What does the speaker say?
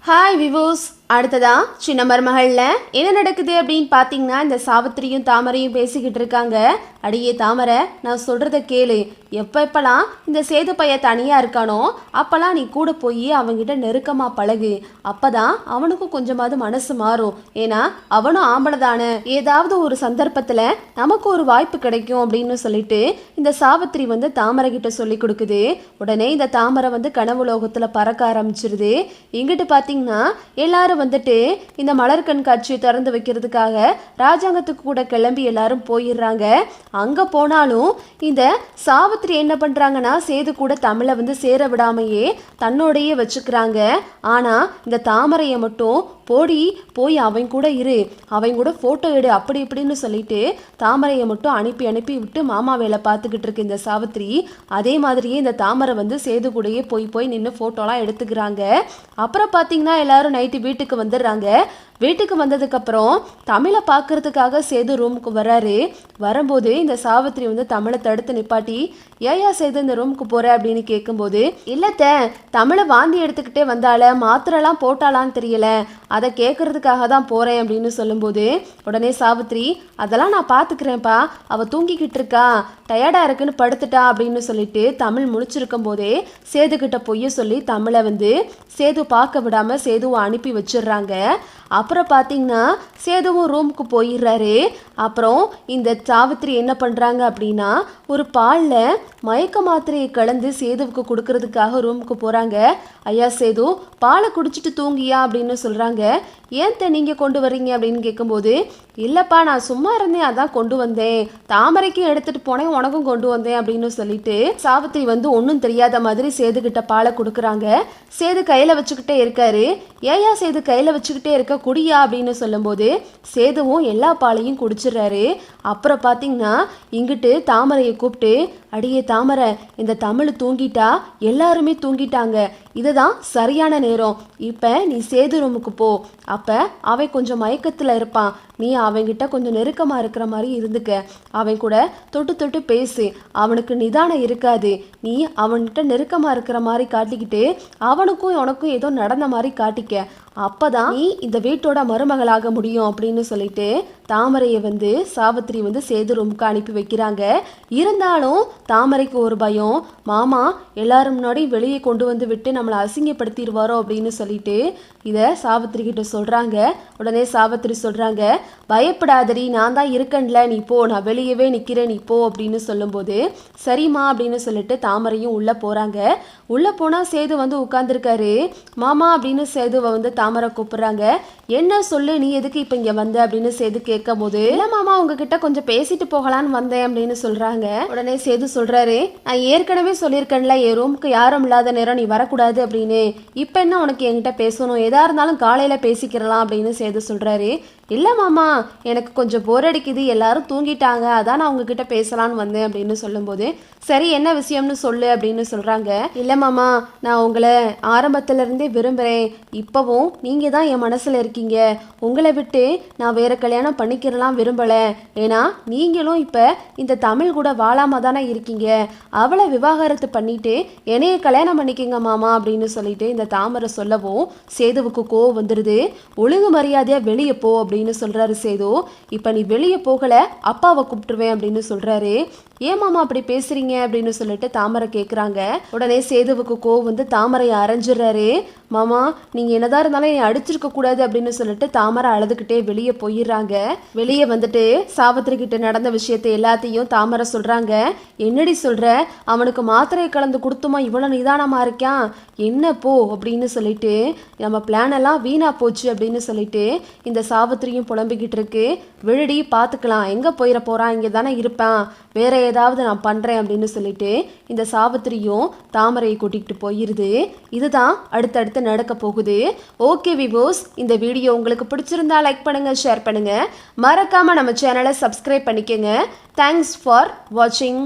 Hi விவோஸ். அடுத்ததா சின்ன மருமகளில் என்ன நடக்குது அப்படின்னு பார்த்தீங்கன்னா, இந்த சாவித்திரியும் தாமரையும் பேசிக்கிட்டு இருக்காங்க. அடியே தாமரை, நான் சொல்கிறத கேளு. எப்பெல்லாம் இந்த சேது பையன் தனியாக இருக்கானோ அப்போல்லாம் நீ கூட போய் அவன்கிட்ட நெருக்கமாக பழகு. அப்போ தான் அவனுக்கும் கொஞ்சமாவது மனசு மாறும். ஏன்னா அவனும் ஆம்பளை தானே. ஏதாவது ஒரு சந்தர்ப்பத்தில் நமக்கு ஒரு வாய்ப்பு கிடைக்கும் அப்படின்னு சொல்லிட்டு இந்த சாவித்திரி தாமரை கிட்ட சொல்லி கொடுக்குது. உடனே இந்த தாமரை கனவு லோகத்தில் பறக்க ஆரம்பிச்சிருது. இங்கிட்டு பார்த்தீங்கன்னா எல்லாரும் இந்த மலர் கண்காட்சியை திறந்து வைக்கிறதுக்காக ராஜாங்கத்துக்கு கூட கிளம்பி எல்லாரும் போயிடுறாங்க. அங்க போனாலும் இந்த சாவித்திரி என்ன பண்றாங்கன்னா, சேது கூட தமிழை சேர விடாமையே தன்னோடையே வச்சுக்கிறாங்க. ஆனா இந்த தாமரையை மட்டும் போய் அவன் கூட இரு, அவன் கூட போட்டோ எடு, அப்படி இப்படின்னு சொல்லிட்டு தாமரையை மட்டும் அனுப்பி அனுப்பி விட்டு மாமா வேலை பார்த்துக்கிட்டு இருக்கு இந்த சாவித்திரி. அதே மாதிரியே இந்த தாமரை சேது கூடயே போய் நின்று போட்டோலாம் எடுத்துக்கிறாங்க. அப்புறம் பார்த்தீங்கன்னா எல்லாரும் நைட்டு வீட்டுக்கு வந்துடுறாங்க. வீட்டுக்கு வந்ததுக்கப்புறம் தமிழை பார்க்கறதுக்காக சேது ரூமுக்கு வராரு. வரும்போது இந்த சாவித்திரி தமிழை தடுத்து நிப்பாட்டி, ஏயா சேது இந்த ரூமுக்கு போற அப்படின்னு கேட்கும்போது, இல்லத்த தமிழை வாந்தி எடுத்துக்கிட்டே வந்தால, மாத்திரைலாம் போட்டாலான்னு தெரியல, அதை கேட்கறதுக்காக தான் போறேன் அப்படின்னு சொல்லும்போது, உடனே சாவித்திரி, அதெல்லாம் நான் பார்த்துக்கிறேன்ப்பா, அவ தூங்கிக்கிட்டு இருக்கா, டயர்டா இருக்குன்னு படுத்துட்டா அப்படின்னு சொல்லிட்டு தமிழ் முழிச்சிருக்கும் போதே சேதுக்கிட்ட பொய்ய சொல்லி தமிழை சேது பார்க்க விடாம சேதுவை அனுப்பி வச்சிடுறாங்க. அப்புறம் பார்த்தீங்கன்னா சேதுவும் ரூமுக்கு போயிடுறாரு. அப்புறம் இந்த சாவித்திரி என்ன பண்ணுறாங்க அப்படின்னா, ஒரு பாலில் மயக்க மாத்திரையை கலந்து சேதுவுக்கு கொடுக்கறதுக்காக ரூமுக்கு போகிறாங்க. ஐயா சேது, பாலை குடிச்சிட்டு தூங்கியா அப்படின்னு சொல்கிறாங்க. ஏன்த்த நீங்கள் கொண்டு வர்றீங்க அப்படின்னு கேட்கும்போது, இல்லைப்பா நான் சும்மா இருந்தேன், அதான் கொண்டு வந்தேன், தாமரைக்கும் எடுத்துகிட்டு போனேன், உனக்கும் கொண்டு வந்தேன் அப்படின்னு சொல்லிட்டு சாவித்திரி ஒன்றும் தெரியாத மாதிரி சேதுக்கிட்ட பாலை கொடுக்குறாங்க. சேது கையில் வச்சுக்கிட்டே இருக்காரு. ஏயா சேது கையில் வச்சுக்கிட்டே இருக்க, குடியா அப்படின்னு சொல்லும்போது சேதுவும் எல்லா பாலையும் குடிச்சிடுறாரு. அப்புறம் பார்த்தீங்கன்னா இங்கிட்டு தாமரையை கூப்பிட்டு, அடியே தாமரை, இந்த தமிழ் தூங்கிட்டா, எல்லாருமே தூங்கிட்டாங்க, இதுதான் சரியான நேரம், இப்போ நீ சேது ரூமுக்கு போ, அப்போ அவன் கொஞ்சம் மயக்கத்தில் இருப்பான், நீ அவன்கிட்ட கொஞ்சம் நெருக்கமாக இருக்கிற மாதிரி இருந்துக்க, அவன் கூட தொட்டு தொட்டு பேசு, அவனுக்கு நிதானம் இருக்காது, நீ அவன்கிட்ட நெருக்கமாக இருக்கிற மாதிரி காட்டிக்கிட்டு அவனுக்கும் உனக்கும் ஏதோ நடந்த மாதிரி காட்டிக்க, அப்பதான் நீ இந்த வீட்டோட மருமகளாக முடியும் அப்படின்னு சொல்லிட்டு தாமரையை சாவித்திரி சேது ரூமுக்கு அனுப்பி வைக்கிறாங்க. இருந்தாலும் தாமரைக்கு ஒரு பயம், மாமா எல்லாரும் முன்னாடி வெளியே கொண்டு விட்டு நம்மளை அசிங்கப்படுத்திடுவாரோ அப்படின்னு சொல்லிட்டு இதை சாவித்திரி கிட்ட சொல்றாங்க. உடனே சாவித்திரி சொல்றாங்க, பயப்படாதடி, நான் தான் இருக்கேன்ல, நீ போ, நான் வெளியவே நிற்கிறேன், நீ போ அப்படின்னு சொல்லும்போது, சரிம்மா அப்படின்னு சொல்லிட்டு தாமரையும் உள்ள போறாங்க. உள்ள போனா சேது உட்கார்ந்துருக்காரு. மாமா அப்படின்னு சேதுவை தாமரை கூப்பிடுறாங்க. என்ன சொல்லு, நீ எதுக்கு இப்போ இங்கே வந்த அப்படின்னு சேது கேட்கும் போது, இல்லை மாமா உங்ககிட்ட கொஞ்சம் பேசிட்டு போகலான்னு வந்தேன் அப்படின்னு சொல்றாங்க. உடனே சேது சொல்றாரு, நான் ஏற்கனவே சொல்லியிருக்கேன்ல, என் ரூமுக்கு யாரும் இல்லாத நேரம் நீ வரக்கூடாது அப்படின்னு, இப்போ என்ன உனக்கு என்கிட்ட பேசணும், எதா இருந்தாலும் காலையில பேசிக்கிறலாம் அப்படின்னு சேது சொல்றாரு. இல்லை மாமா எனக்கு கொஞ்சம் போர் அடிக்குது, எல்லாரும் தூங்கிட்டாங்க, அதான் நான் உங்ககிட்ட பேசலான்னு வந்தேன் அப்படின்னு சொல்லும்போது, சரி என்ன விஷயம்னு சொல்லு அப்படின்னு சொல்றாங்க. இல்லை மாமா நான் உங்களை ஆரம்பத்திலிருந்தே விரும்புகிறேன், இப்போவும் நீங்கள் தான் என் மனசில் இருக்கீங்க, உங்களை விட்டு நான் வேற கல்யாணம் பண்ணிக்கிறலாம் விரும்பலை, ஏன்னா நீங்களும் இப்போ இந்த தமிழ் கூட வாழாம தானே இருக்கீங்க, அவளை விவாகரத்து பண்ணிட்டு என்னைய கல்யாணம் பண்ணிக்கங்க மாமா அப்படின்னு சொல்லிட்டு இந்த தாமரை சொல்லவும் சேதுவுக்கு கோவம் வந்துடுது. ஒழுங்கு மரியாதையாக வெளியே போ அப்படின்னு சொல்றாரு சேது. இப்ப நீ வெளியே போகல, அப்பாவை கூப்பிட்டுருவேன் அப்படின்னு சொல்றாரு. ஏன் மாமா அப்படி பேசுறீங்க அப்படின்னு சொல்லிட்டு தாமரை கேட்குறாங்க. உடனே சேதுவுக்கு கோவம் தாமரையை அரைஞ்சிடுறாரு. மாமா நீங்க என்னதான் இருந்தாலும் என்னை அடிச்சிருக்க கூடாது அப்படின்னு சொல்லிட்டு தாமரை அழுதுகிட்டே வெளியே போயிடுறாங்க. வெளியே சாவித்திரி கிட்ட நடந்த விஷயத்தை எல்லாத்தையும் தாமரை சொல்றாங்க. என்னடி சொல்ற, அவனுக்கு மாத்திரையை கலந்து கொடுத்துமா இவ்வளவு நிதானமா இருக்கான், என்ன போ அப்படின்னு சொல்லிட்டு, நம்ம பிளான் எல்லாம் வீணா போச்சு அப்படின்னு சொல்லிட்டு இந்த சாவித்திரியும் புலம்பிக்கிட்டு இருக்கு. விழுடி பார்த்துக்கலாம், எங்கே போயிட போகிறான், இங்கே தானே இருப்பான், வேற ஏதாவது நான் பண்ணுறேன் அப்படின்னு சொல்லிட்டு இந்த சாவித்திரியும் தாமரையை கூட்டிகிட்டு போயிருது. இதுதான் அடுத்தடுத்து நடக்க போகுது. ஓகே விவோஸ், இந்த வீடியோ உங்களுக்கு பிடிச்சிருந்தா லைக் பண்ணுங்கள், ஷேர் பண்ணுங்கள், மறக்காமல் நம்ம சேனலை சப்ஸ்கிரைப் பண்ணிக்கோங்க. தேங்க்ஸ் ஃபார் வாட்சிங்.